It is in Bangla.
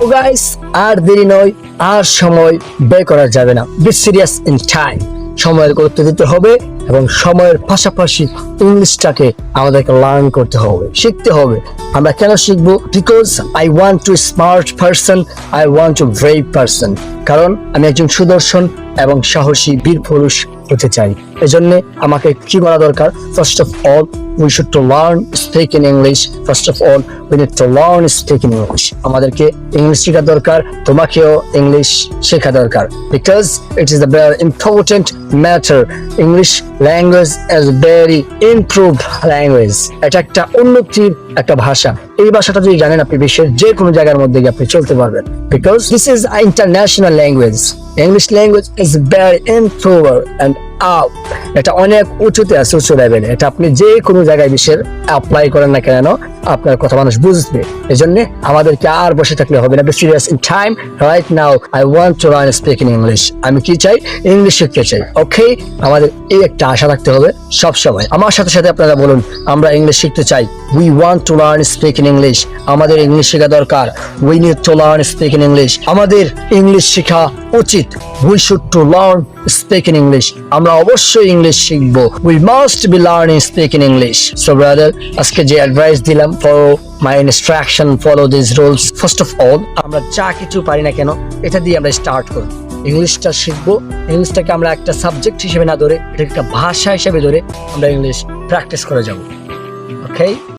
তো গাইস, আর দেরি নয়, আর সময় ব্যয় করা যাবে না। Be serious in time. সময়ের গুরুত্ব দিতে হবে এবং সময়ের পাশাপাশি ইংলিশটাকে আমাদেরকে লার্ন করতে হবে, শিখতে হবে। আমরা কেন শিখবো? Because I want to smart person, I want to brave person. কারণ আমি একজন সুদর্শন এবং সাহসী বীর পুরুষ হতে চাই। এজন্য আমাকে কি করা দরকার? First of all we should to learn speak in English. First of all, we need to learn speak in English. আমাদেরকে ইংলিশ শেখা দরকার, তোমাকেও ইংলিশ শেখা দরকার, because it is a very important matter. English language is very improved language. এটা একটা উন্নতির একটা ভাষা। এই ভাষাটা যদি জানেন, আপনি বিশ্বের যে কোনো জায়গার মধ্যে গিয়ে আপনি চলতে পারবেন, because this is an international language. English language is very improved and up. এটা অনেক উঁচুতে আছে, উঁচু লেভেলে। এটা আপনি যে কোনো জায়গায় বিশ্বের অ্যাপ্লাই করেন না কেন, আপনার কথা মানুষ বুঝবে। এই জন্য আমাদেরকে আর বসে থাকলে হবে না। Be serious in time. Right now I want to learn speak in English. আমি কি চাই? ইংলিশ শিখতে চাই। ওকে, আমাদের এই একটা আশা রাখতে হবে সব সময়। আমার সাথে সাথে আপনারা বলুন, আমরা ইংলিশ শিখতে চাই। We want to learn speak in English. আমাদের ইংলিশ শেখা দরকার। We need to learn speak in English. আমাদের ইংলিশ শেখা উচিত। We should to learn speak in English. আমরা অবশ্যই ইংলিশ শিখবো। We must be learning speak in English. So brother, আজকে যে অ্যাডভাইস দিলাম, follow my instruction, follow this rules. First of all, আমরা যা কিছু পারি না কেন, এটা দিয়ে আমরা স্টার্ট করব। ইংলিশটা শিখবো। ইংলিশটাকে আমরা একটা সাবজেক্ট হিসেবে না ধরে, এটা একটা ভাষা হিসেবে ধরে আমরা ইংলিশ প্র্যাকটিস করে যাব। ওকে।